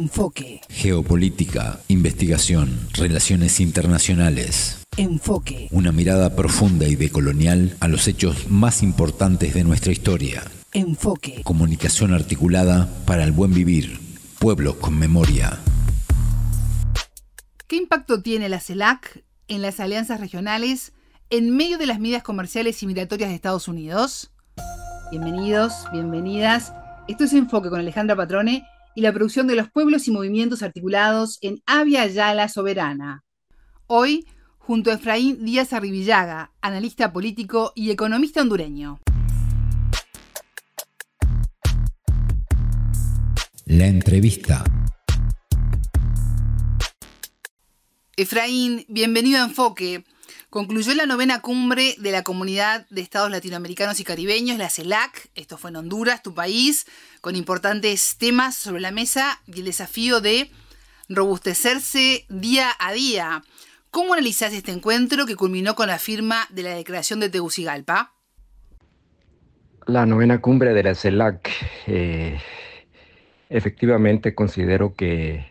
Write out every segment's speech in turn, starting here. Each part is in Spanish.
Enfoque. Geopolítica, investigación, relaciones internacionales. Enfoque. Una mirada profunda y decolonial a los hechos más importantes de nuestra historia. Enfoque. Comunicación articulada para el buen vivir. Pueblos con memoria. ¿Qué impacto tiene la CELAC en las alianzas regionales en medio de las medidas comerciales y migratorias de Estados Unidos? Bienvenidos, bienvenidas. Esto es Enfoque con Alejandra Patrone y la producción de los pueblos y movimientos articulados en Avia Yala Soberana. Hoy, junto a Efraín Díaz Arribillaga, analista político y economista hondureño. La entrevista. Efraín, bienvenido a Enfoque. Concluyó la 9ª cumbre de la Comunidad de Estados Latinoamericanos y Caribeños, la CELAC, esto fue en Honduras, tu país, con importantes temas sobre la mesa y el desafío de robustecerse día a día. ¿Cómo analizás este encuentro que culminó con la firma de la Declaración de Tegucigalpa? La 9ª cumbre de la CELAC, efectivamente considero que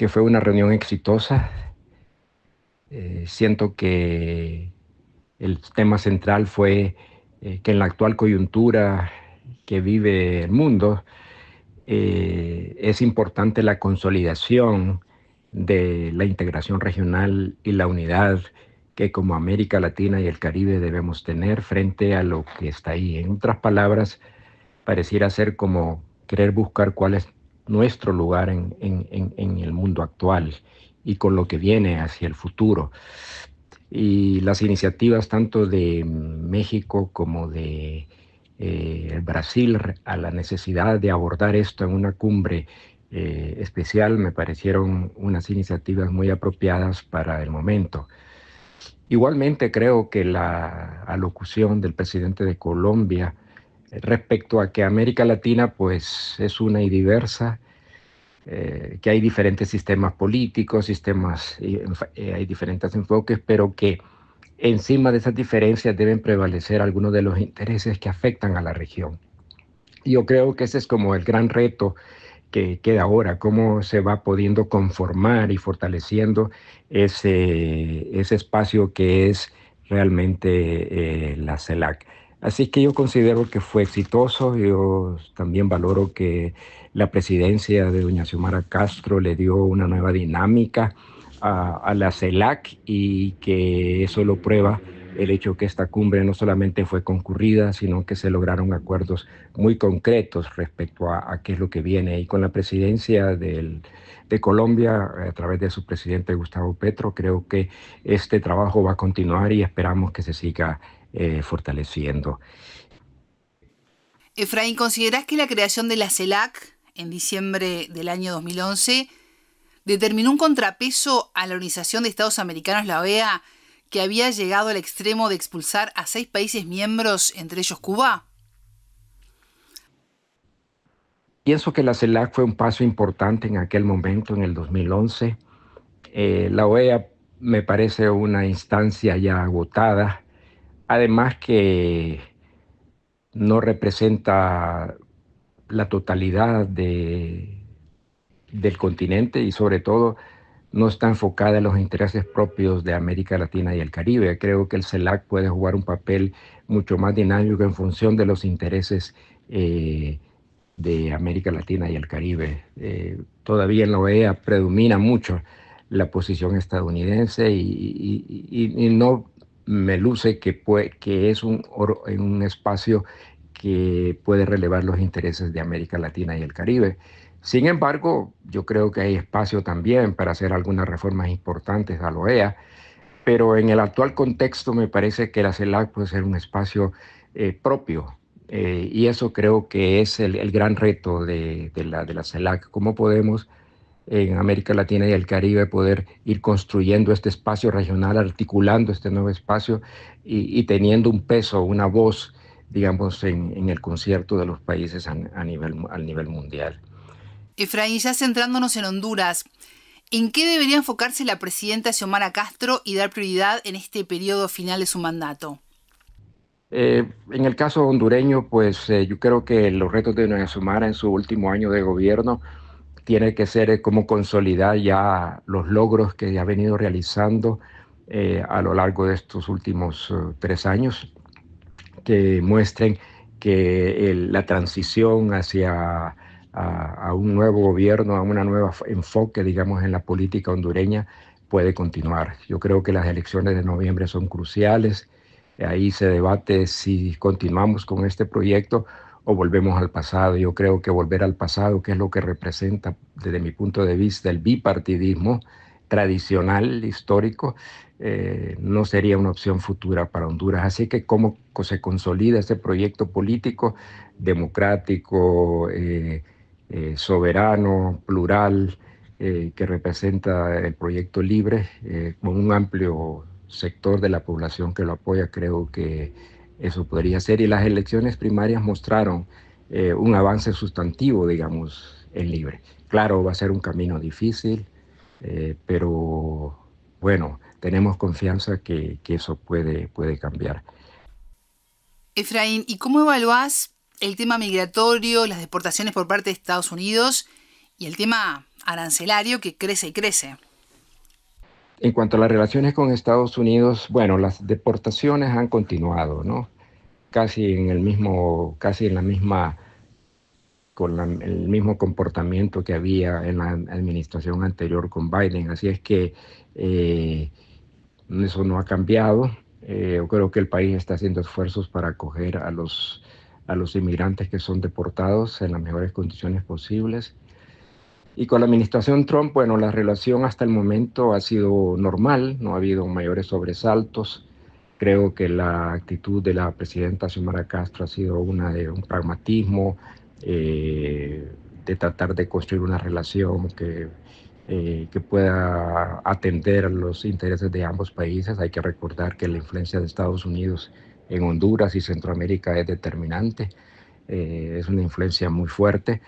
fue una reunión exitosa. Siento que el tema central fue que en la actual coyuntura que vive el mundo, es importante la consolidación de la integración regional y la unidad que como América Latina y el Caribe debemos tener frente a lo que está ahí. En otras palabras, pareciera ser como querer buscar cuál es nuestro lugar en el mundo actual y con lo que viene hacia el futuro. Y las iniciativas tanto de México como de Brasil a la necesidad de abordar esto en una cumbre especial me parecieron unas iniciativas muy apropiadas para el momento. Igualmente creo que la alocución del presidente de Colombia respecto a que América Latina pues es una y diversa, que hay diferentes sistemas políticos, hay diferentes enfoques, pero que encima de esas diferencias deben prevalecer algunos de los intereses que afectan a la región. Yo creo que ese es como el gran reto que queda ahora, cómo se va pudiendo conformar y fortaleciendo ese espacio que es realmente la CELAC. Así que yo considero que fue exitoso. Yo también valoro que la presidencia de doña Xiomara Castro le dio una nueva dinámica a la CELAC y que eso lo prueba el hecho que esta cumbre no solamente fue concurrida, sino que se lograron acuerdos muy concretos respecto a qué es lo que viene. Y con la presidencia de Colombia, a través de su presidente Gustavo Petro, creo que este trabajo va a continuar y esperamos que se siga fortaleciendo. Efraín, ¿considerás que la creación de la CELAC en diciembre del año 2011 determinó un contrapeso a la Organización de Estados Americanos, la OEA, que había llegado al extremo de expulsar a 6 países miembros, entre ellos Cuba? Pienso que la CELAC fue un paso importante en aquel momento, en el 2011. La OEA me parece una instancia ya agotada, además que no representa la totalidad del continente y sobre todo no está enfocada en los intereses propios de América Latina y el Caribe. Creo que el CELAC puede jugar un papel mucho más dinámico en función de los intereses de América Latina y el Caribe. Todavía en la OEA predomina mucho la posición estadounidense y no me luce que es un espacio que puede relevar los intereses de América Latina y el Caribe. Sin embargo, yo creo que hay espacio también para hacer algunas reformas importantes a la OEA, pero en el actual contexto me parece que la CELAC puede ser un espacio propio, y eso creo que es el gran reto de la CELAC. ¿Cómo podemos en América Latina y el Caribe poder ir construyendo este espacio regional, articulando este nuevo espacio y teniendo un peso, una voz, digamos, en el concierto de los países al nivel mundial? Efraín, ya centrándonos en Honduras, ¿en qué debería enfocarse la presidenta Xiomara Castro y dar prioridad en este periodo final de su mandato? En el caso hondureño, pues yo creo que los retos de doña Xiomara en su último año de gobierno tiene que ser como consolidar ya los logros que ya ha venido realizando a lo largo de estos últimos 3 años, que muestren que la transición hacia a un nuevo gobierno, a un nuevo enfoque, digamos, en la política hondureña puede continuar. Yo creo que las elecciones de noviembre son cruciales. Ahí se debate si continuamos con este proyecto o volvemos al pasado. Yo creo que volver al pasado, que es lo que representa desde mi punto de vista el bipartidismo tradicional, histórico, no sería una opción futura para Honduras. Así que cómo se consolida este proyecto político democrático, soberano, plural, que representa el proyecto libre, con un amplio sector de la población que lo apoya, creo que eso podría ser. Y las elecciones primarias mostraron un avance sustantivo, digamos, en libre. Claro, va a ser un camino difícil, pero bueno, tenemos confianza que eso puede cambiar. Efraín, ¿y cómo evaluás el tema migratorio, las deportaciones por parte de Estados Unidos y el tema arancelario que crece y crece? En cuanto a las relaciones con Estados Unidos, bueno, las deportaciones han continuado, ¿no? Casi en la misma, el mismo comportamiento que había en la administración anterior con Biden. Así es que eso no ha cambiado. Yo creo que el país está haciendo esfuerzos para acoger a los inmigrantes que son deportados en las mejores condiciones posibles. Y con la administración Trump, bueno, la relación hasta el momento ha sido normal, no ha habido mayores sobresaltos. Creo que la actitud de la presidenta Xiomara Castro ha sido una de un pragmatismo, de tratar de construir una relación que pueda atender los intereses de ambos países. Hay que recordar que la influencia de Estados Unidos en Honduras y Centroamérica es determinante, es una influencia muy fuerte.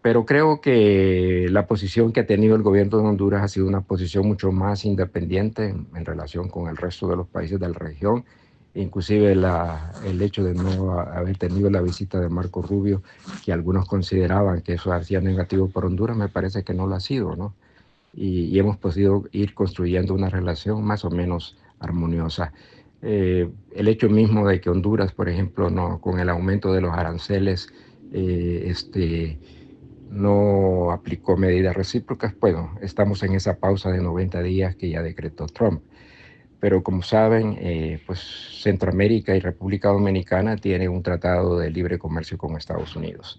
Pero creo que la posición que ha tenido el gobierno de Honduras ha sido una posición mucho más independiente en relación con el resto de los países de la región. Inclusive el hecho de no haber tenido la visita de Marco Rubio, que algunos consideraban que eso hacía negativo para Honduras, me parece que no lo ha sido, ¿no? Y hemos podido ir construyendo una relación más o menos armoniosa. El hecho mismo de que Honduras, por ejemplo, no, con el aumento de los aranceles, no aplicó medidas recíprocas. Bueno, estamos en esa pausa de 90 días que ya decretó Trump. Pero como saben, pues Centroamérica y República Dominicana tienen un tratado de libre comercio con Estados Unidos.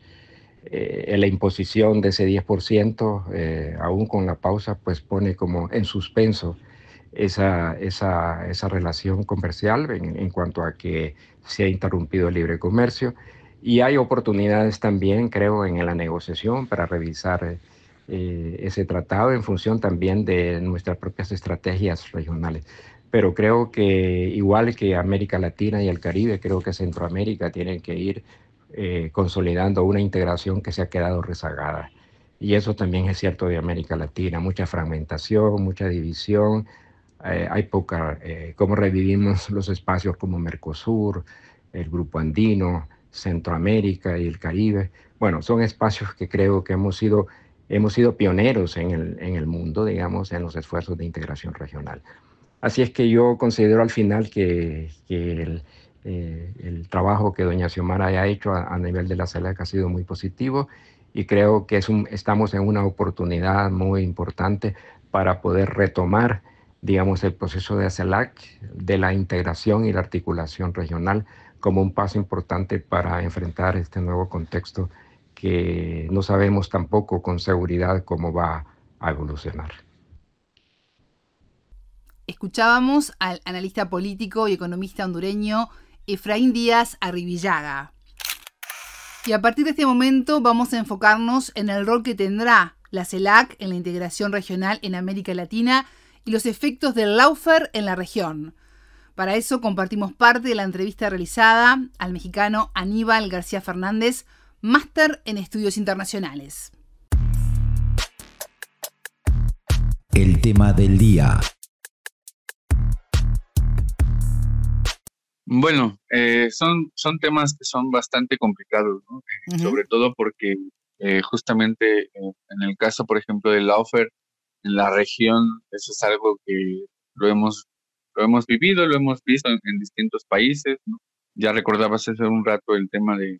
La imposición de ese 10%, aún con la pausa, pues pone como en suspenso esa relación comercial en cuanto a que se ha interrumpido el libre comercio. Y hay oportunidades también, creo, en la negociación para revisar ese tratado en función también de nuestras propias estrategias regionales. Pero creo que igual que América Latina y el Caribe, creo que Centroamérica tienen que ir consolidando una integración que se ha quedado rezagada. Y eso también es cierto de América Latina, mucha fragmentación, mucha división, hay poca, cómo revivimos los espacios como Mercosur, el Grupo Andino, Centroamérica y el Caribe. Bueno, son espacios que creo que hemos sido pioneros en el mundo, digamos, en los esfuerzos de integración regional. Así es que yo considero al final que el trabajo que doña Xiomara ha hecho a nivel de la CELAC ha sido muy positivo y creo que estamos en una oportunidad muy importante para poder retomar, digamos, el proceso de CELAC, de la integración y la articulación regional como un paso importante para enfrentar este nuevo contexto que no sabemos tampoco con seguridad cómo va a evolucionar. Escuchábamos al analista político y economista hondureño Efraín Díaz Arribillaga. Y a partir de este momento vamos a enfocarnos en el rol que tendrá la CELAC en la integración regional en América Latina y los efectos del lawfare en la región. Para eso compartimos parte de la entrevista realizada al mexicano Aníbal García Fernández, máster en estudios internacionales. El tema del día. Bueno, son temas que son bastante complicados, ¿no? Sobre todo porque Justamente en el caso, por ejemplo, del Laufer, en la región, eso es algo que lo hemos, lo hemos vivido, lo hemos visto en distintos países, ¿no? Ya recordabas hace un rato el tema de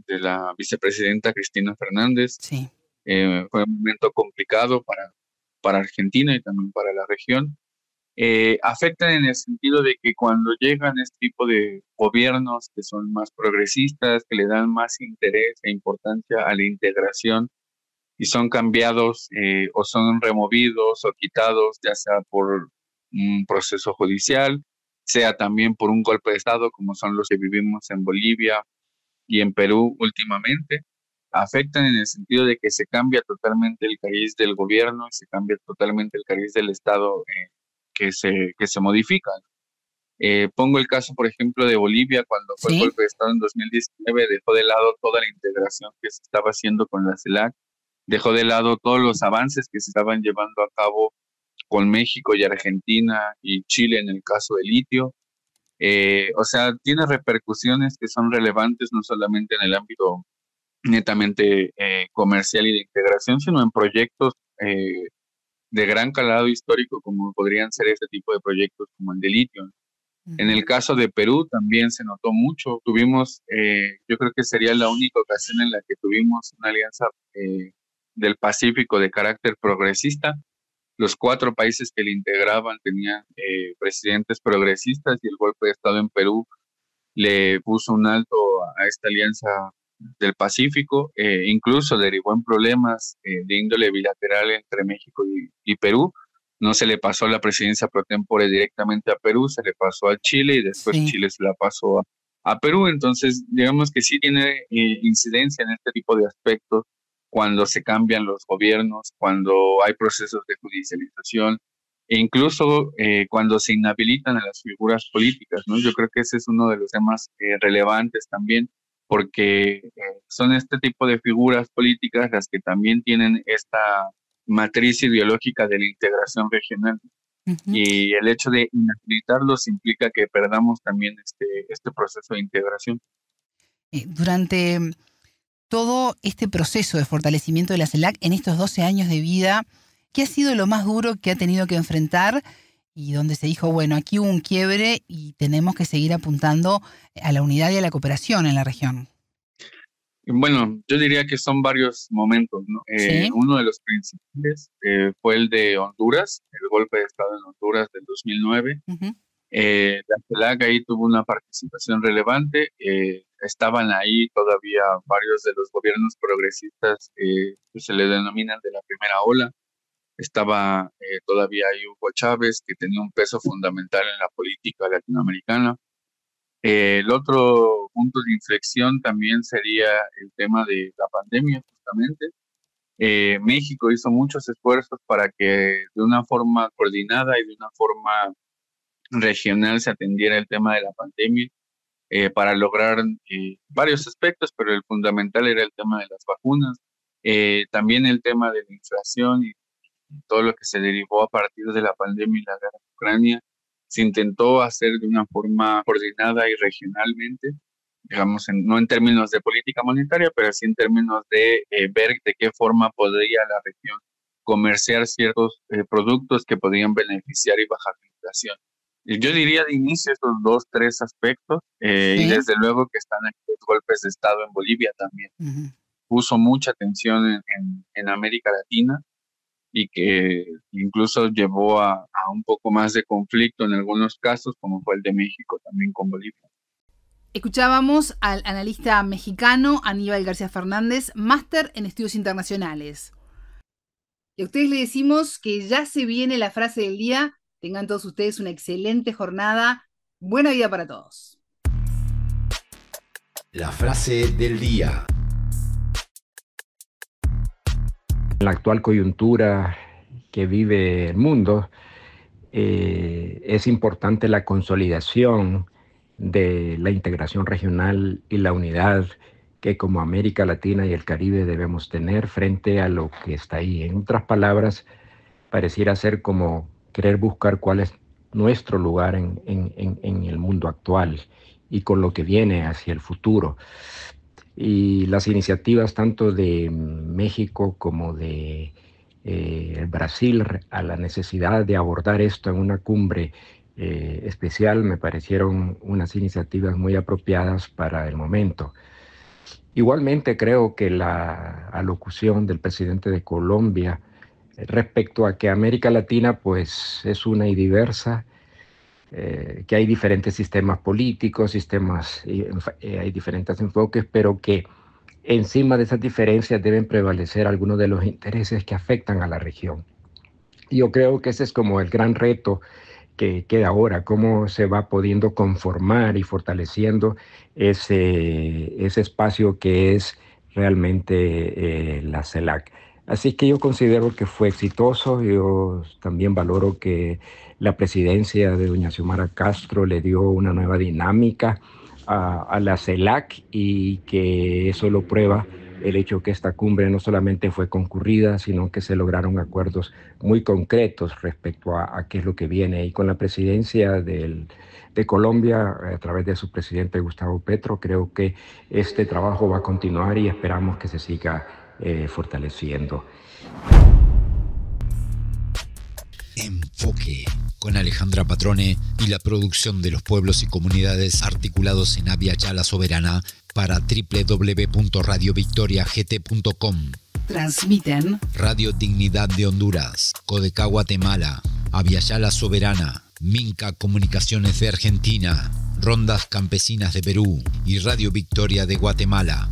la vicepresidenta Cristina Fernández. Sí. Fue un momento complicado para Argentina y también para la región. Afectan en el sentido de que cuando llegan este tipo de gobiernos que son más progresistas, que le dan más interés e importancia a la integración y son cambiados o son removidos o quitados, ya sea por un proceso judicial, sea también por un golpe de Estado, como son los que vivimos en Bolivia y en Perú últimamente, afectan en el sentido de que se cambia totalmente el cariz del gobierno y se cambia totalmente el cariz del Estado que se modifica. Pongo el caso, por ejemplo, de Bolivia, cuando fue el golpe de Estado en 2019, dejó de lado toda la integración que se estaba haciendo con la CELAC, dejó de lado todos los avances que se estaban llevando a cabo con México y Argentina y Chile en el caso del litio. O sea, tiene repercusiones que son relevantes no solamente en el ámbito netamente comercial y de integración, sino en proyectos de gran calado histórico como podrían ser este tipo de proyectos como el de litio. En el caso de Perú también se notó mucho. Tuvimos, yo creo que sería la única ocasión en la que tuvimos una alianza del Pacífico de carácter progresista. Los 4 países que le integraban tenían presidentes progresistas y el golpe de Estado en Perú le puso un alto a esta alianza del Pacífico, incluso derivó en problemas de índole bilateral entre México y Perú. No se le pasó la presidencia pro tempore directamente a Perú, se le pasó a Chile y después Chile se la pasó a Perú. Entonces, digamos que sí tiene incidencia en este tipo de aspectos cuando se cambian los gobiernos, cuando hay procesos de judicialización e incluso cuando se inhabilitan a las figuras políticas, ¿no? Yo creo que ese es uno de los temas relevantes también, porque son este tipo de figuras políticas las que también tienen esta matriz ideológica de la integración regional. Y el hecho de inhabilitarlos implica que perdamos también este proceso de integración. Durante todo este proceso de fortalecimiento de la CELAC en estos 12 años de vida, ¿qué ha sido lo más duro que ha tenido que enfrentar y donde se dijo, bueno, aquí hubo un quiebre y tenemos que seguir apuntando a la unidad y a la cooperación en la región? Bueno, yo diría que son varios momentos, ¿no? ¿Sí? Uno de los principales fue el de Honduras, el golpe de Estado en Honduras del 2009. La CELAC ahí tuvo una participación relevante. Estaban ahí todavía varios de los gobiernos progresistas que se le denominan de la primera ola. Estaba todavía ahí Hugo Chávez, que tenía un peso fundamental en la política latinoamericana. El otro punto de inflexión también sería el tema de la pandemia, justamente. México hizo muchos esfuerzos para que de una forma coordinada y de una forma regional se atendiera el tema de la pandemia para lograr varios aspectos, pero el fundamental era el tema de las vacunas. También el tema de la inflación y todo lo que se derivó a partir de la pandemia y la guerra en Ucrania. Se intentó hacer de una forma coordinada y regionalmente, digamos, no en términos de política monetaria, pero sí en términos de ver de qué forma podría la región comerciar ciertos productos que podían beneficiar y bajar la inflación. Yo diría de inicio estos 2, 3 aspectos, y desde luego que están aquí los golpes de Estado en Bolivia también. Puso mucha atención en América Latina, y que incluso llevó a un poco más de conflicto en algunos casos, como fue el de México también con Bolivia. Escuchábamos al analista mexicano Aníbal García Fernández, máster en estudios internacionales. Y a ustedes les decimos que ya se viene la frase del día. Tengan todos ustedes una excelente jornada. Buena vida para todos. La frase del día. En la actual coyuntura que vive el mundo, es importante la consolidación de la integración regional y la unidad que como América Latina y el Caribe debemos tener frente a lo que está ahí. En otras palabras, pareciera ser como querer buscar cuál es nuestro lugar en el mundo actual y con lo que viene hacia el futuro. Y las iniciativas tanto de México como de Brasil a la necesidad de abordar esto en una cumbre especial me parecieron unas iniciativas muy apropiadas para el momento. Igualmente creo que la alocución del presidente de Colombia respecto a que América Latina pues es una y diversa, que hay diferentes sistemas políticos, hay diferentes enfoques, pero que encima de esas diferencias deben prevalecer algunos de los intereses que afectan a la región. Y yo creo que ese es como el gran reto que queda ahora, cómo se va pudiendo conformar y fortaleciendo ese espacio que es realmente la CELAC. Así que yo considero que fue exitoso. Yo también valoro que la presidencia de doña Xiomara Castro le dio una nueva dinámica a la CELAC y que eso lo prueba el hecho que esta cumbre no solamente fue concurrida, sino que se lograron acuerdos muy concretos respecto a qué es lo que viene. Y con la presidencia de Colombia, a través de su presidente Gustavo Petro, creo que este trabajo va a continuar y esperamos que se siga fortaleciendo. Enfoque, con Alejandra Patrone y la producción de los pueblos y comunidades articulados en Abya Yala Soberana para www.radiovictoriagt.com. Transmiten Radio Dignidad de Honduras, Codecá Guatemala, Abya Yala Soberana, Minca Comunicaciones de Argentina, Rondas Campesinas de Perú y Radio Victoria de Guatemala.